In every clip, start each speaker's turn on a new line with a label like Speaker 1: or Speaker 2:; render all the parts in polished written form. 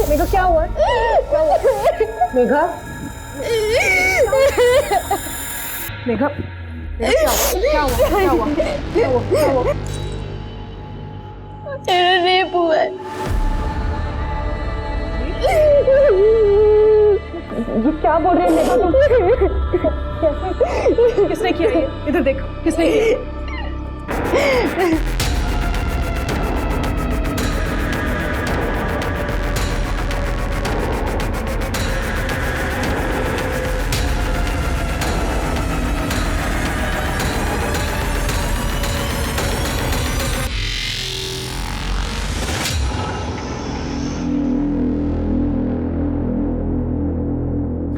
Speaker 1: मेघा क्या हुआ? क्या हुआ? मेघा मेघा क्या हुआ? क्या हुआ? क्या हुआ? क्या हुआ? क्या हुआ?
Speaker 2: रेप हुआ है।
Speaker 1: ये क्या बोल रहे हैं मेघा तुम? कैसे? किसने किया ये? इधर देख, किसने किया?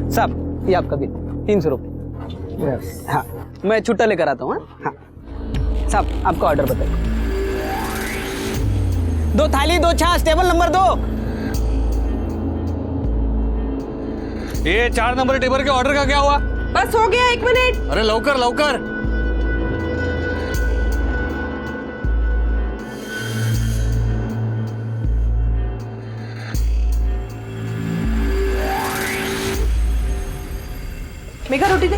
Speaker 3: साहब ये आपका बिल 300 रुपये। हाँ मैं छुट्टा लेकर आता हूँ। हाँ साहब आपका ऑर्डर बताइए। 2 थाली 2 छाछ, टेबल नंबर 2।
Speaker 4: ये 4 नंबर टेबल के ऑर्डर का क्या हुआ?
Speaker 1: बस हो गया, 1 मिनट।
Speaker 4: अरे लवकर लवकर।
Speaker 1: मेघा रोटी दे।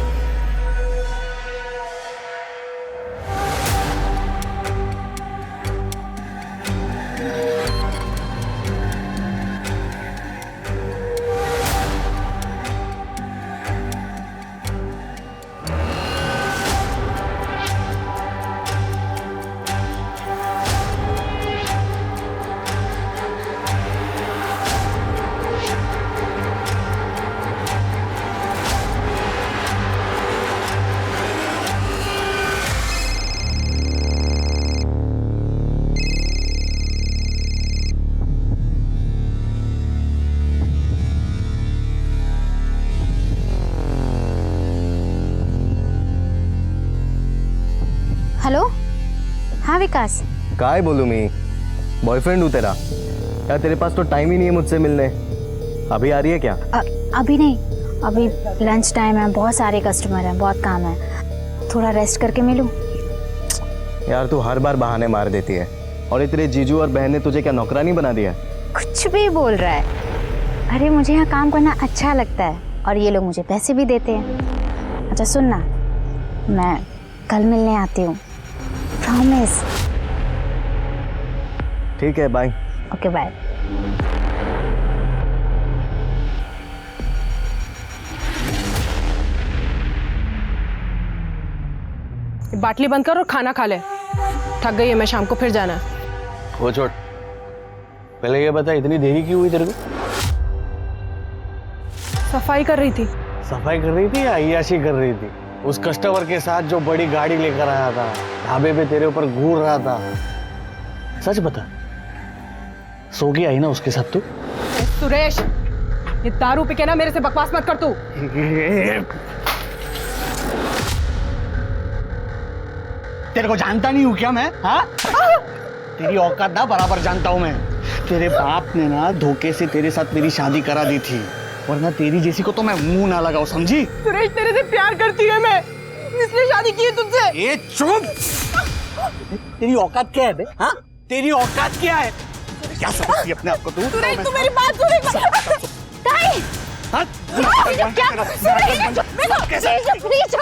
Speaker 2: हेलो, हाँ विकास।
Speaker 5: काय बोलूं मैं, बॉयफ्रेंड हूँ तेरा। यार तेरे पास तो टाइम ही नहीं है मुझसे मिलने। अभी आ रही है क्या?
Speaker 2: अभी नहीं, अभी लंच टाइम है, बहुत सारे कस्टमर हैं, बहुत काम है, थोड़ा रेस्ट करके मिलूं।
Speaker 5: यार तू हर बार बहाने मार देती है। और ये तेरे जीजू और बहन ने तुझे क्या नौकरानी बना दिया?
Speaker 2: कुछ भी बोल रहा है। अरे मुझे यहाँ काम करना अच्छा लगता है और ये लोग मुझे पैसे भी देते हैं। अच्छा सुन ना, मैं कल मिलने आती हूँ, प्रॉमिस।
Speaker 5: ठीक है बाय।
Speaker 2: Okay bye.
Speaker 1: बाटली बंद कर और खाना खा ले। थक गई है मैं, शाम को फिर जाना है।
Speaker 4: वो छोड़, पहले ये बता इतनी देरी क्यों हुई तेरे को?
Speaker 1: सफाई कर रही थी।
Speaker 4: सफाई कर रही थी या अय्याशी कर रही थी? उस कस्टमर के साथ जो बड़ी गाड़ी लेकर आया था, ढाबे पे तेरे ऊपर घूर रहा था, सच बता, सो के आई ना उसके साथ तू?
Speaker 1: सुरेश, ये दारू पी के ना मेरे से बकवास मत कर तू।
Speaker 4: तेरे को जानता नहीं हूँ क्या मैं? हाँ? तेरी औकात ना बराबर जानता हूँ मैं। तेरे बाप ने ना धोखे से तेरे साथ मेरी शादी करा दी थी, वरना तेरी जैसी को तो मैं मुंह ना लगाऊं, समझी?
Speaker 1: सुरेश तेरे से प्यार करती है मैं, इसलिए शादी की है तुझसे।
Speaker 4: ये चुप! तेरी औकात क्या है बे? हाँ? तेरी औकात क्या है? क्या समझती है अपने आप को तू?
Speaker 1: सुरेश तू मेरी बात सुन एक बार।
Speaker 4: हाँ?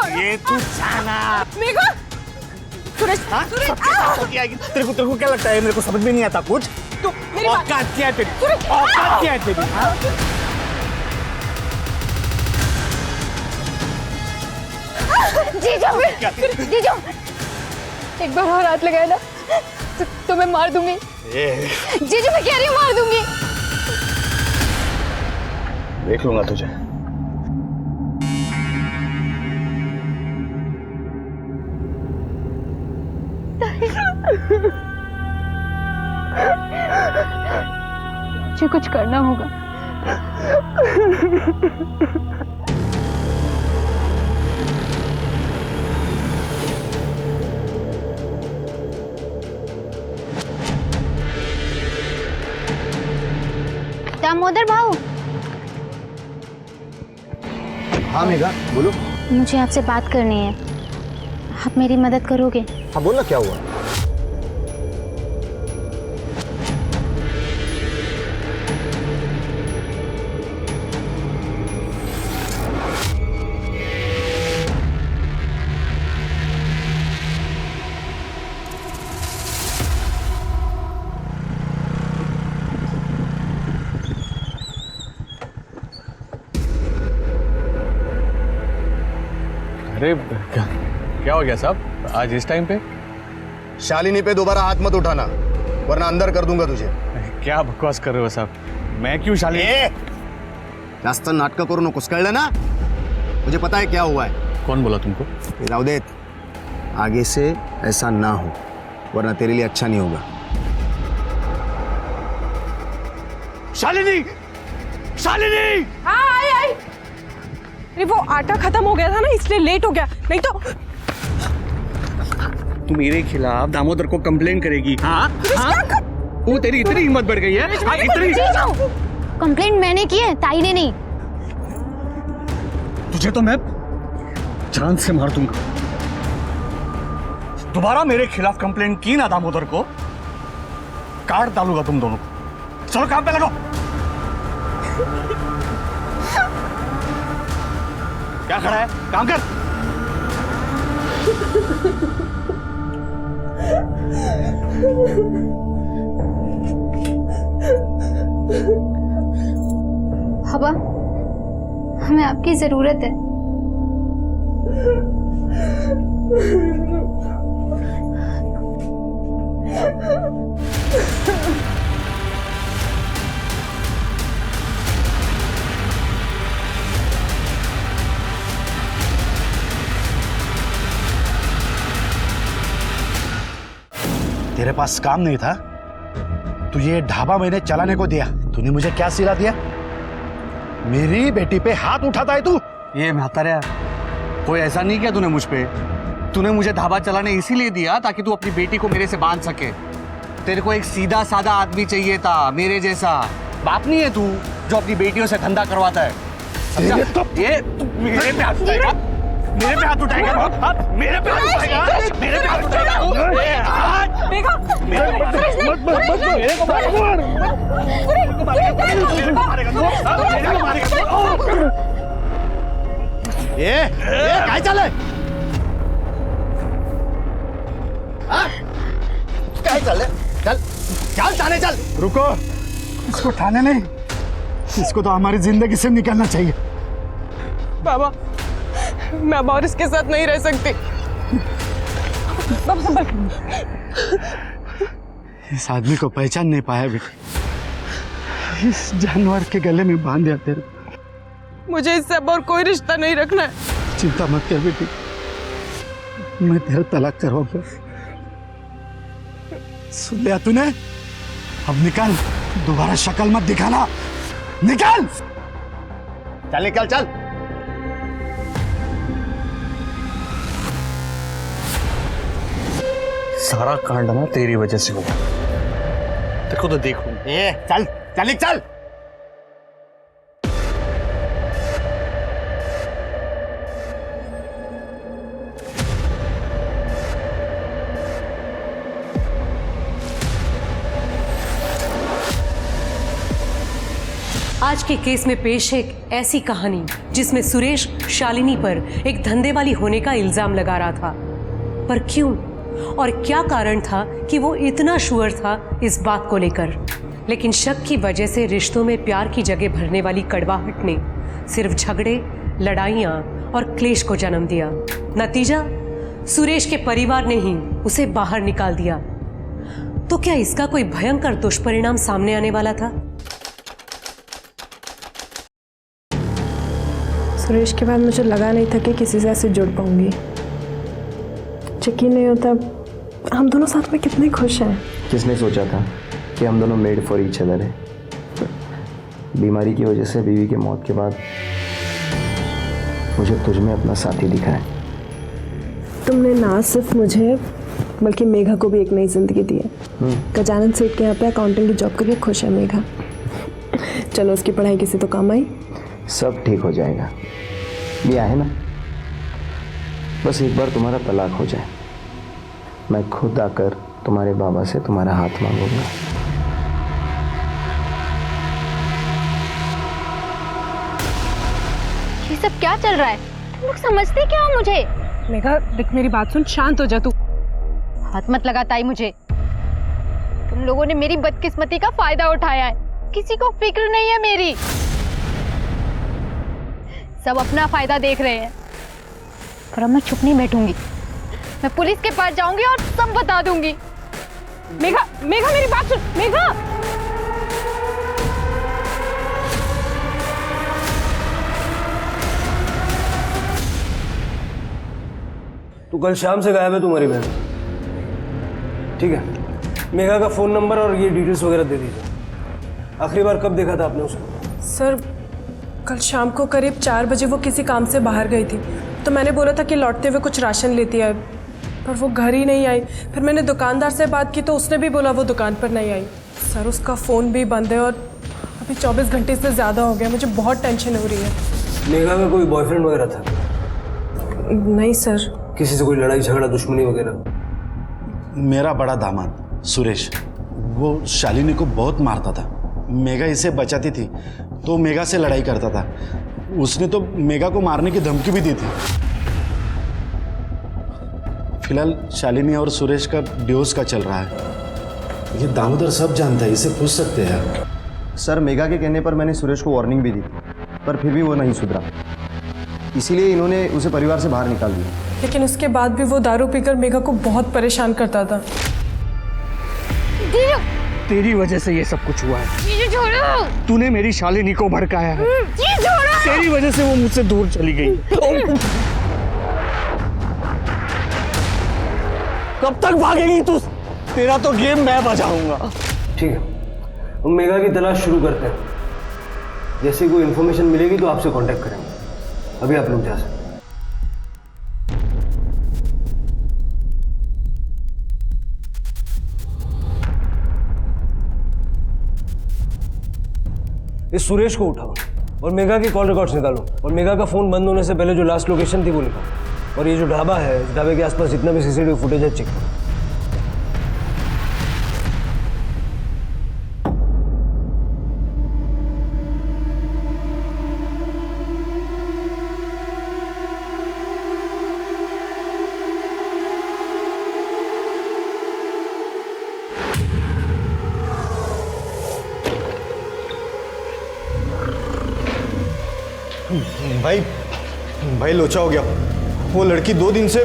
Speaker 4: ये तू जाना।
Speaker 1: मेघा, सुरेश,
Speaker 4: हाँ?
Speaker 1: सुरेश,
Speaker 4: सबके साथ होके आएगी। तेरे को क्या लगता है? मेरे को समझ में नहीं आता कुछ।
Speaker 1: तू मेरी बात।
Speaker 4: औकात क्या है तेरी? औकात क्या है तेरी? हाँ?
Speaker 2: जीजू, जीजू,
Speaker 1: एक बार और हाथ लगाया ना तो मैं मार दूंगी।
Speaker 2: जीजू मैं कह रही हूँ मार दूंगी।
Speaker 4: देख लूंगा तुझे।
Speaker 1: मुझे कुछ करना होगा।
Speaker 2: दामोदर भाऊ,
Speaker 5: हाँ मेघा बोलो।
Speaker 2: मुझे आपसे बात करनी है, आप मेरी मदद करोगे?
Speaker 5: हाँ बोलना, क्या हुआ? अरे क्या हो गया साहब आज इस टाइम पे?
Speaker 6: शालिनी पे दोबारा हाथ मत उठाना वरना अंदर कर दूंगा तुझे.
Speaker 5: क्या बकवास कर रहे हो साहब? मैं क्यों शालिनी?
Speaker 6: जास्त नाटक करू नकोस, कळलं ना? मुझे पता है क्या हुआ है.
Speaker 5: कौन बोला तुमको?
Speaker 6: राव दे, आगे से ऐसा ना हो वरना तेरे लिए अच्छा नहीं होगा.
Speaker 4: शालिनी, शालिनी!
Speaker 1: हाँ आई. अरे वो आटा खत्म हो गया था ना इसलिए लेट हो गया, नहीं तो.
Speaker 4: तू मेरे खिलाफ दामोदर को कंप्लेन करेगी? हाँ? वो तेरी इतनी हिम्मत बढ़ गई है? हाँ, इतनी?
Speaker 2: कंप्लेंट मैंने की है, ताई ने नहीं.
Speaker 4: तुझे तो मैं जान से मार दूंगा. दोबारा मेरे खिलाफ कंप्लेन की ना दामोदर को, काट डालूंगा तुम दोनों को. चलो काम पे लगो. क्या खड़ा है? काम कर.
Speaker 2: हवा, हमें आपकी जरूरत है.
Speaker 4: तेरे पास काम नहीं था तो ये ढाबा मैंने चलाने को दिया. तूने मुझे क्या सिला दिया? मेरी बेटी पे हाथ उठाता है तू? ये म्हाताऱ्या, कोई ऐसा नहीं किया तूने मुझ पे. तूने मुझे ढाबा चलाने इसीलिए दिया ताकि तू अपनी बेटी को मेरे से बांध सके. तेरे को एक सीधा साधा आदमी चाहिए था, मेरे जैसा. बाप नहीं है तू जो अपनी बेटियों से धंधा करवाता है. समझा? ये तू मेरे पे हाथ उठाएगा? मेरे पे हाथ उठाएगा? मेरे पे हाथ उठाएगा? मेरे पे हाथ उठाएगा?
Speaker 1: मेघा,
Speaker 4: मेरे को मारेगा. ये काय चाललंय?
Speaker 6: काय चाललंय? चल चल थाने चल.
Speaker 4: रुको, इसको थाने नहीं, इसको तो हमारी जिंदगी से निकलना चाहिए.
Speaker 1: बाबा, मैं अब और इसके साथ नहीं रह सकती. बाबा संभल.
Speaker 4: इस आदमी को पहचान नहीं पाया बेटी. इस जानवर के गले में बांध दिया तेरे.
Speaker 1: मुझे इससे अब और कोई रिश्ता नहीं रखना है.
Speaker 4: चिंता मत कर बेटी, मैं तेरा तलाक करवाऊंगा. सुन लिया तूने? अब निकल, दोबारा शक्ल मत दिखाना. निकल.
Speaker 6: चल निकल चल.
Speaker 5: सारा कांड ना तेरी वजह से हुआ. देखो तो देखो.
Speaker 6: ए चल चल चल.
Speaker 7: आज के केस में पेश है एक ऐसी कहानी जिसमें सुरेश शालिनी पर एक धंधे वाली होने का इल्जाम लगा रहा था. पर क्यों और क्या कारण था कि वो इतना श्योर था इस बात को लेकर? लेकिन शक की वजह से रिश्तों में प्यार की जगह भरने वाली कड़वाहट ने सिर्फ झगड़े, लड़ाइयाँ और क्लेश को जन्म दिया. नतीजा, सुरेश के परिवार ने ही उसे बाहर निकाल दिया. तो क्या इसका कोई भयंकर दुष्परिणाम सामने आने वाला था?
Speaker 1: सुरेश के बाद मुझे लगा नहीं था कि किसी से ऐसे जुड़ पाऊंगी. यकीन नहीं होता हम दोनों साथ में कितने खुश हैं.
Speaker 5: किसने सोचा था कि हम दोनों मेड फॉर ईच अदर है? बीमारी की वजह से बीवी के मौत के बाद मुझे तुझ में अपना साथी दिखा है.
Speaker 1: तुमने ना सिर्फ मुझे बल्कि मेघा को भी एक नई जिंदगी दी है. गजानन सेठ के यहाँ पे अकाउंटिंग की जॉब करके खुश है मेघा. चलो उसकी पढ़ाई किसी तो काम आई.
Speaker 5: सब ठीक हो जाएगा. ये है ना, बस एक बार तुम्हारा तलाक हो जाए, मैं खुद आकर तुम्हारे बाबा से तुम्हारा हाथ मांगूंगा.
Speaker 2: ये सब क्या चल रहा है? तुम लोग समझते क्या हो मुझे?
Speaker 1: मेघा देख, मेरी बात सुन, शांत हो जा तू.
Speaker 2: हाथ मत लगा ताई मुझे. तुम लोगों ने मेरी बदकिस्मती का फायदा उठाया है. किसी को फिक्र नहीं है मेरी. सब अपना फायदा देख रहे हैं. पर अब मैं चुप नहीं बैठूंगी, मैं पुलिस के पास जाऊंगी और सब बता दूंगी।
Speaker 1: मेघा, मेघा मेरी बात सुन, मेघा।
Speaker 8: तो कल शाम से गायब है तुम्हारी बहन। ठीक है, मेघा का फ़ोन नंबर और ये डिटेल्स वगैरह दे दीजिए। आखिरी बार कब देखा था आपने उसे?
Speaker 1: सर, कल शाम को करीब 4 बजे वो किसी काम से बाहर गई थी, तो मैंने बोला था कि लौटते हुए कुछ राशन लेती आए, पर वो घर ही नहीं आई। फिर मैंने दुकानदार से बात की तो उसने भी बोला वो दुकान पर नहीं आई। सर, उसका फ़ोन भी बंद है और अभी 24 घंटे से ज़्यादा हो गया। मुझे बहुत टेंशन हो रही है।
Speaker 8: मेघा का कोई बॉयफ्रेंड वगैरह था?
Speaker 1: नहीं सर।
Speaker 8: किसी से कोई लड़ाई झगड़ा दुश्मनी वगैरह?
Speaker 9: मेरा बड़ा दामाद सुरेश, वो शालिनी को बहुत मारता था। मेघा इसे बचाती थी तो मेघा से लड़ाई करता था। उसने तो मेघा को मारने की धमकी भी दी थी। फिलहाल शालिनी और सुरेश का डिवोर्स का चल रहा है। ये दामोदर सब जानता है, इसे पूछ सकते हैं।
Speaker 6: सर, मेघा के कहने पर मैंने सुरेश को वार्निंग भी दी, पर फिर भी वो नहीं सुधरा, इसीलिए इन्होंने उसे परिवार से बाहर निकाल दिया।
Speaker 1: लेकिन उसके बाद भी वो दारू पीकर मेघा को बहुत परेशान करता था।
Speaker 4: तेरी वजह से ये सब कुछ हुआ है। तूने मेरी शालिनी को भड़काया है। तेरी वजह से वो मुझसे दूर चली गई। कब तक भागेगी तू? तेरा तो गेम मैं बजाऊंगा।
Speaker 8: ठीक है, हम मेघा की तलाश शुरू करते हैं। जैसे कोई इन्फॉर्मेशन मिलेगी तो आपसे कांटेक्ट करेंगे। अभी आप लोग जा सकते हैं। इस सुरेश को उठाओ और मेघा की कॉल रिकॉर्ड्स निकालो और मेघा का फोन बंद होने से पहले जो लास्ट लोकेशन थी वो लिखो। और ये जो ढाबा है, इस ढाबे के आसपास जितना भी सीसीटीवी फुटेज है चेक करो।
Speaker 6: भाई लोचा हो गया। वो लड़की 2 दिन से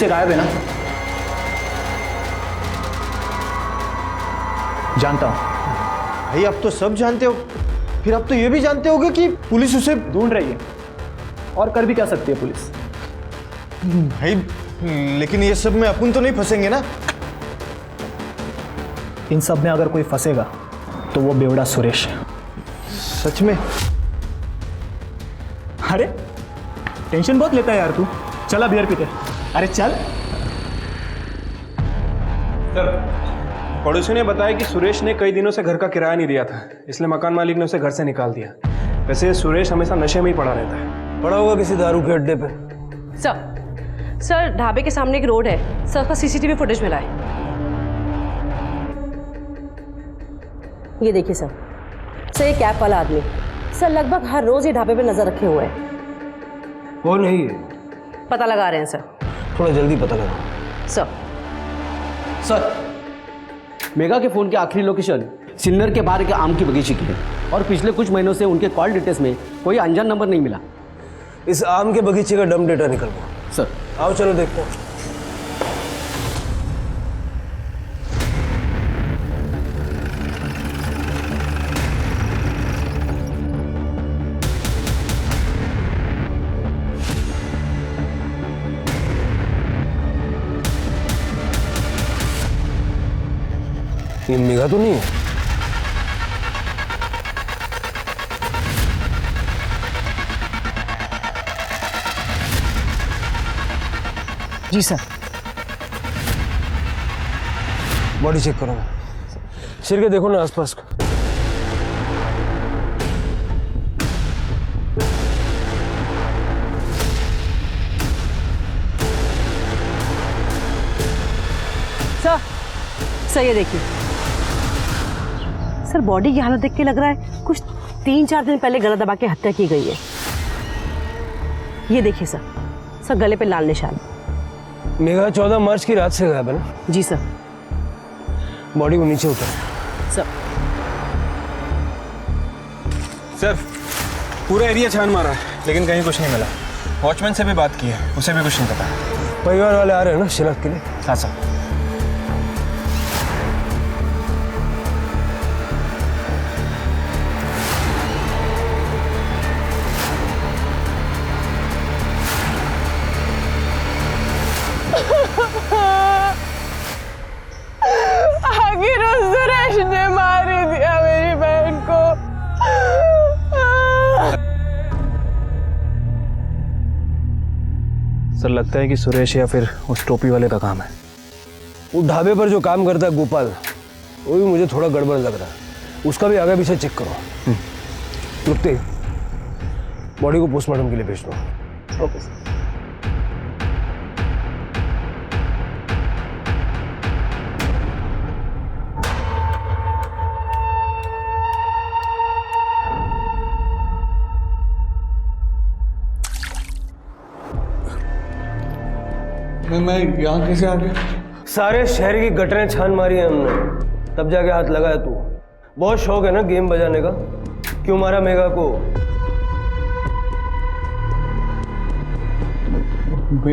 Speaker 4: गायब है ना? जानता हूं।
Speaker 6: भाई, आप तो सब जानते हो, फिर आप तो ये भी जानते होगे कि पुलिस उसे
Speaker 4: ढूंढ रही है, और कर भी क्या सकती है पुलिस?
Speaker 6: भाई, लेकिन ये सब में अपन तो नहीं फंसेंगे ना?
Speaker 4: इन सब में अगर कोई फंसेगा तो वो बेवड़ा सुरेश है।
Speaker 6: सच में?
Speaker 4: अरे टेंशन बहुत लेता है यार तू। चला बियर पीते। अरे चल।
Speaker 10: सर, पड़ोसी ने बताया कि सुरेश ने कई दिनों से घर का किराया नहीं दिया था, इसलिए मकान मालिक ने उसे घर से निकाल दिया। वैसे सुरेश हमेशा नशे में ही पड़ा रहता है।
Speaker 8: पड़ा होगा किसी दारू के अड्डे पे।
Speaker 11: सर ढाबे के सामने एक रोड है, सर का सीसीटीवी फुटेज मिला है। ये देखिए सर, ये कैप वाला आदमी सर लगभग हर रोज ये ढाबे पे नजर रखे हुए है।
Speaker 8: कौन है ये?
Speaker 11: पता लगा रहे हैं सर।
Speaker 8: थोड़ा जल्दी पता लगाओ।
Speaker 3: सर, मेघा के फोन की आखिरी लोकेशन सिन्नर के बाहर के आम की बगीचे की है और पिछले कुछ महीनों से उनके कॉल डिटेल्स में कोई अनजान नंबर नहीं मिला।
Speaker 8: इस आम के बगीचे का डम डेटा निकलवाओ।
Speaker 3: सर,
Speaker 8: आओ चलो देखते हैं। ये मेघा तो नहीं है।
Speaker 3: जी सर।
Speaker 8: बॉडी चेक करो। सिर के देखो ना आसपास का।
Speaker 11: सर ये देखिए सर, बॉडी की हालत देख के लग रहा है कुछ 3-4 दिन पहले गला दबा के हत्या की गई है। ये देखिए सर गले पे लाल निशान।
Speaker 8: मेघा 14 मार्च की रात से गायब है ना?
Speaker 11: जी सर।
Speaker 8: बॉडी को नीचे उतारो।
Speaker 11: सर
Speaker 10: सर, पूरा एरिया छान मारा लेकिन कहीं कुछ नहीं मिला। वॉचमैन से भी बात की है, उसे भी कुछ नहीं पता।
Speaker 8: परिवार वाले आ रहे हैं ना शिनाख्त के लिए?
Speaker 10: हाँ सर।
Speaker 1: आखिर उस सुरेश ने मार ही दिया मेरी बहन को।
Speaker 10: सर लगता है कि सुरेश या फिर उस टोपी वाले का काम है।
Speaker 8: वो ढाबे पर जो काम करता है गोपाल, वो भी मुझे थोड़ा गड़बड़ लग रहा है। उसका भी आगे पीछे चेक करो। रुकते बॉडी को पोस्टमार्टम के लिए भेज दो।
Speaker 10: Okay sir.
Speaker 4: मैं यहाँ कैसे आ गया?
Speaker 8: सारे शहर की गटरें छान मारी है हमने, तब जाके हाथ लगाया तू। बहुत शौक है ना गेम बजाने का? क्यों मारा मेघा को?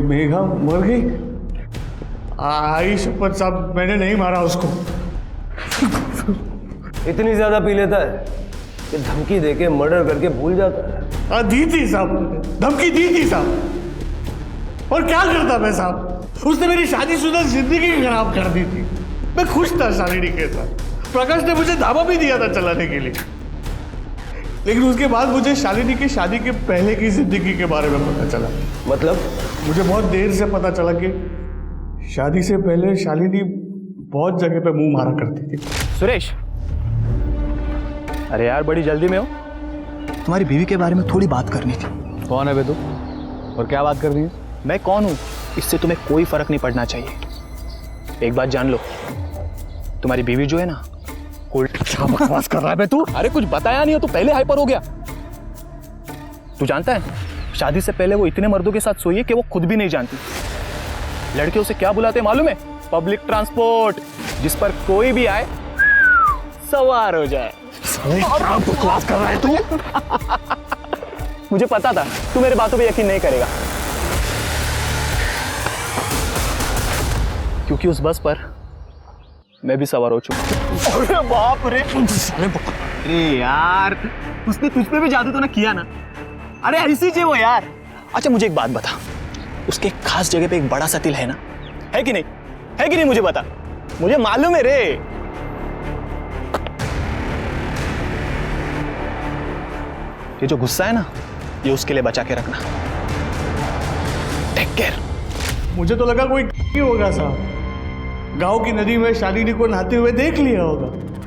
Speaker 4: मेघा मर गई? आई शपथ साहब, मैंने नहीं मारा उसको।
Speaker 8: इतनी ज्यादा पी लेता है कि धमकी देके मर्डर करके भूल जाता है।
Speaker 4: दी थी साहब, धमकी दी थी साहब। और क्या करता मैं साहब? उसने मेरी शादीशुदा जिंदगी खराब कर दी थी। मैं खुश था शालिनी के साथ। प्रकाश ने मुझे ढाबा भी दिया था चलाने के लिए, लेकिन उसके बाद मुझे शालिनी की शादी के पहले की जिंदगी के बारे में पता चला।
Speaker 8: मतलब?
Speaker 4: मुझे बहुत देर से पता चला कि शादी से पहले शालिनी बहुत जगह पे मुंह मारा करती थी।
Speaker 12: सुरेश, अरे यार बड़ी जल्दी में हो।
Speaker 4: तुम्हारी बीवी के बारे में थोड़ी बात करनी थी।
Speaker 12: कौन है बे तू और क्या बात करनी है? मैं कौन हूँ इससे तुम्हें कोई फर्क नहीं पड़ना चाहिए। एक बात जान लो, तुम्हारी बीवी जो है ना, क्या बकवास कर रहा है बे तू? अरे कुछ बताया नहीं हो तो पहले हाइपर हो गया। तू जानता है शादी से पहले वो इतने मर्दों के साथ सोई है कि वो खुद भी नहीं जानती। लड़के उसे क्या बुलाते हैं मालूम है? पब्लिक ट्रांसपोर्ट, जिस पर कोई भी आए सवार हो जाए।
Speaker 4: क्या बकवास कर रहा है तू?
Speaker 12: मुझे पता था तू मेरे बातों पे यकीन नहीं करेगा, क्योंकि उस बस पर मैं भी सवार हो चुका। अरे बाप रे! अरे यार, उसने तुझ पे भी जादू तो ना किया ना? अरे ऐसी जे वो यार। अच्छा मुझे एक बात बता, उसके खास जगह पे एक बड़ा सा तिल है ना? है कि नहीं? है कि नहीं? मुझे बता, मुझे मालूम है रे। ये जो गुस्सा है ना, ये उसके लिए बचा के रखना। Take care.
Speaker 4: मुझे तो लगा कोई होगा साहब, गांव की नदी में शालिनी को नहाते हुए देख लिया होगा,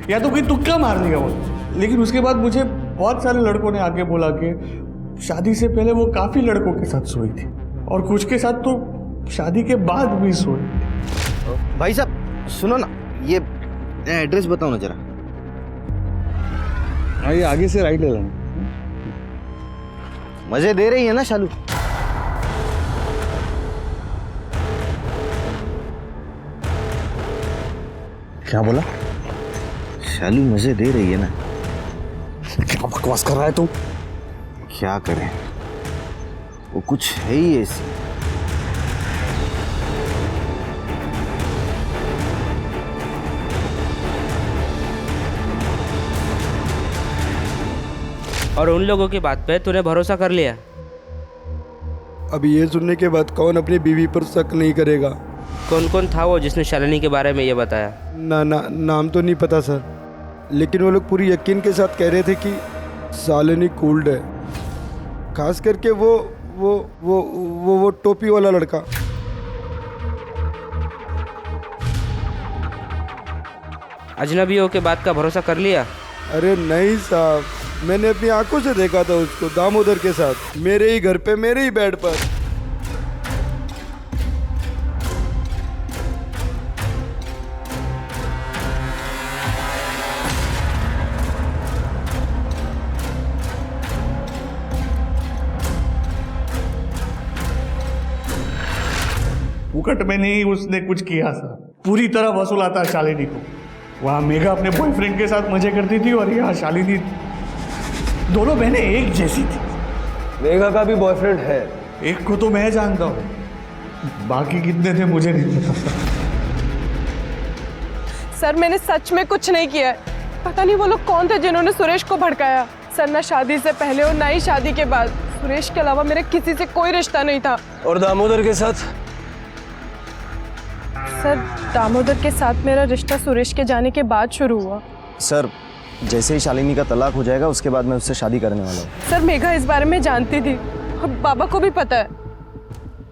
Speaker 4: या तो कोई तुक्का मार दिया होगा। लेकिन उसके बाद मुझे बहुत सारे लड़कों ने आके बोला कि शादी से पहले वो काफी लड़कों के साथ सोई थी, और कुछ के साथ तो शादी के बाद भी सोई।
Speaker 6: भाई साहब सुनो ना, ये एड्रेस बताओ ना जरा।
Speaker 4: आइए आगे से राइट ले लेना।
Speaker 6: मजे दे रही है ना शालू?
Speaker 4: क्या बोला?
Speaker 6: शालू मजे दे रही है ना?
Speaker 4: क्या बकवास कर रहा है तू?
Speaker 6: क्या करें, वो कुछ है ही ऐसी।
Speaker 13: और उन लोगों की बात पे तूने भरोसा कर लिया?
Speaker 14: अब ये सुनने के बाद कौन अपनी बीवी पर शक नहीं करेगा?
Speaker 13: कौन कौन था वो जिसने शालिनी के बारे में ये बताया?
Speaker 14: नाम तो नहीं पता सर, लेकिन वो लोग पूरी यकीन के साथ कह रहे थे कि शालिनी कूल्ड है, खास करके वो टोपी वाला लड़का।
Speaker 13: अजनबियों के बात का भरोसा कर लिया?
Speaker 14: अरे नहीं साहब, मैंने अपनी आंखों से देखा था उसको दामोदर के साथ, मेरे ही घर पे, मेरे ही बेड पर।
Speaker 4: फुकट में नहीं उसने कुछ किया था, पूरी तरह वसूला था शालिनी को। वहां मेघा अपने बॉयफ्रेंड के साथ मजे करती थी और यहाँ शालिनी, दोनों बहनें एक जैसी थी।
Speaker 8: मेघा का भी बॉयफ्रेंड है।
Speaker 4: एक को तो मैं जानता हूँ, बाकी कितने थे मुझे नहीं पता।
Speaker 1: सर मैंने सच में कुछ नहीं किया है। पता नहीं वो लोग कौन थे जिन्होंने सुरेश को भड़काया। सर ना शादी से पहले और ना ही शादी के बाद सुरेश के अलावा मेरे किसी से कोई रिश्ता नहीं था।
Speaker 8: और दामोदर के साथ?
Speaker 1: सर दामोदर के साथ मेरा रिश्ता सुरेश के जाने के बाद शुरू हुआ।
Speaker 6: सर जैसे ही शालिनी का तलाक हो जाएगा उसके बाद मैं उससे शादी करने वाला हूँ।
Speaker 1: सर मेघा इस बारे में जानती थी और बाबा को भी पता है।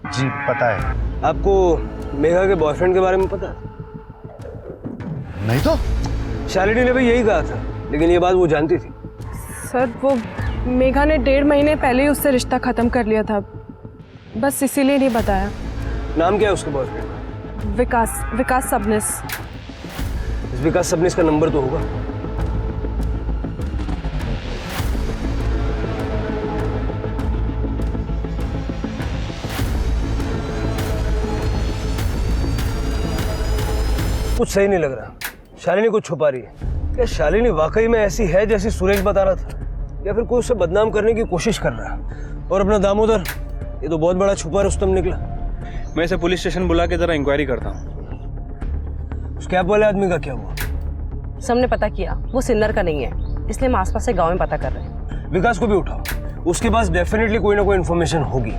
Speaker 12: जी पता है।
Speaker 8: आपको मेघा के बॉयफ्रेंड के बारे में पता है?
Speaker 12: नहीं तो
Speaker 8: शालिनी ने भी यही कहा था, लेकिन ये बात वो जानती थी।
Speaker 1: सर वो मेघा ने 1.5 महीने पहले ही उससे रिश्ता खत्म कर लिया था, बस इसीलिए नहीं बताया।
Speaker 8: नाम क्या है उसके बॉयफ्रेंड?
Speaker 1: विकास सबनिस।
Speaker 8: इस विकास सबनिस का नंबर तो होगा। कुछ सही नहीं लग रहा। शालिनी कुछ छुपा रही है। क्या शालिनी वाकई में ऐसी है जैसी सुरेश बता रहा था, या फिर कोई उसे बदनाम करने की कोशिश कर रहा है? और अपना दामोदर, ये तो बहुत बड़ा छुपा रुस्तम निकला।
Speaker 10: मैं इसे पुलिस स्टेशन बुला के जरा इंक्वायरी करता हूँ।
Speaker 8: उस कैब वाले आदमी का क्या हुआ?
Speaker 11: सबने पता किया वो सिन्नर का नहीं है, इसलिए हम आसपास से गांव में पता कर रहे हैं।
Speaker 8: विकास को भी उठाओ, उसके पास डेफिनेटली कोई ना कोई इन्फॉर्मेशन होगी।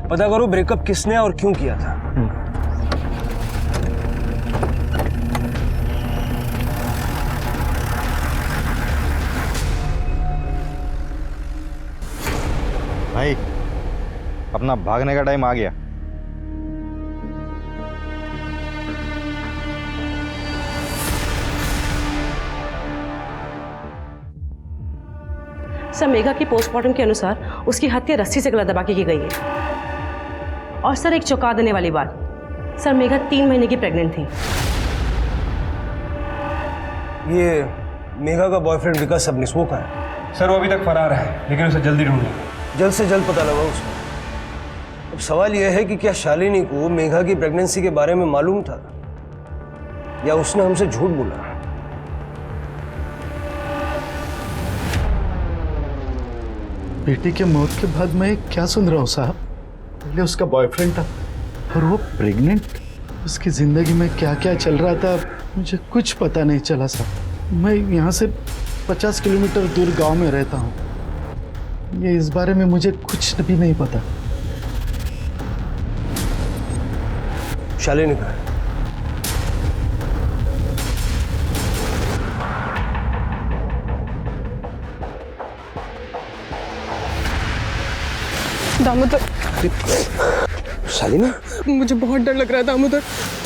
Speaker 8: पता करो ब्रेकअप किसने और क्यों किया था।
Speaker 12: भाई अपना भागने का टाइम आ गया।
Speaker 11: सर मेघा की पोस्टमार्टम के अनुसार उसकी हत्या रस्सी से गला दबा के की गई है। और सर एक चौंका देने वाली बात, सर मेघा 3 महीने की प्रेग्नेंट थी।
Speaker 8: ये मेघा का बॉयफ्रेंड विकास सबनिस वो कहाँ है?
Speaker 10: सर वो अभी तक फरार है, लेकिन उसे जल्दी ढूंढेंगे।
Speaker 8: जल्द से जल्द पता लगाओ उसको। अब सवाल यह है कि क्या शालिनी को मेघा की प्रेगनेंसी के बारे में मालूम था, या उसने हमसे झूठ बोला?
Speaker 9: बेटी के मौत के बाद मैं क्या सुन रहा हूँ साहब? पहले उसका बॉयफ्रेंड था और वो प्रेग्नेंट। उसकी जिंदगी में क्या क्या चल रहा था मुझे कुछ पता नहीं चला साहब। मैं यहाँ से 50 किलोमीटर दूर गांव में रहता हूँ। ये इस बारे में मुझे कुछ भी नहीं पता।
Speaker 8: शालिनी कहाँ है?
Speaker 1: दामोदर।
Speaker 8: शालिनी?
Speaker 1: मुझे बहुत डर लग रहा है दामोदर,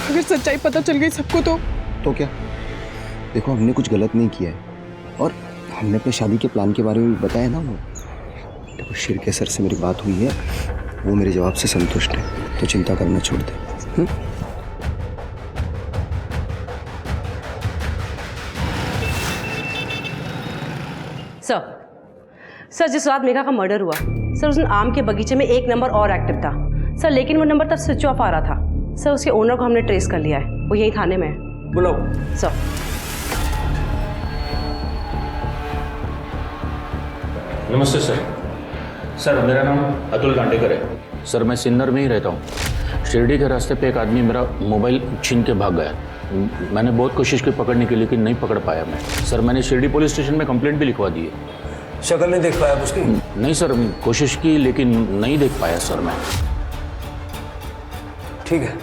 Speaker 1: अगर सच्चाई पता चल गई सबको तो
Speaker 6: क्या? देखो हमने कुछ गलत नहीं किया है, और हमने अपने शादी के प्लान के बारे में भी बताया ना। वो देखो शिरके सर से मेरी बात हुई है, वो मेरे जवाब से संतुष्ट है, तो चिंता करना छोड़ दे।
Speaker 11: सर जिस रात मेघा का मर्डर हुआ सर, उस दिन आम के बगीचे में एक नंबर और एक्टिव था सर, लेकिन वो नंबर तब स्विच ऑफ आ रहा था सर। उसके ओनर को हमने ट्रेस कर लिया है, वो यही थाने में है।
Speaker 8: बुलाओ
Speaker 11: सर।
Speaker 15: नमस्ते सर। सर मेरा नाम अतुल कांडेकर है सर, मैं सिन्नर में ही रहता हूँ। शिरडी के रास्ते पे एक आदमी मेरा मोबाइल छीन के भाग गया। मैंने बहुत कोशिश की पकड़ने की, लेकिन नहीं पकड़ पाया मैं। सर मैंने शिरडी पुलिस स्टेशन में कंप्लेंट भी लिखवा दी है।
Speaker 8: शक्ल नहीं देख पाया उसकी?
Speaker 15: नहीं सर, कोशिश की लेकिन नहीं देख पाया सर मैं।
Speaker 8: ठीक है,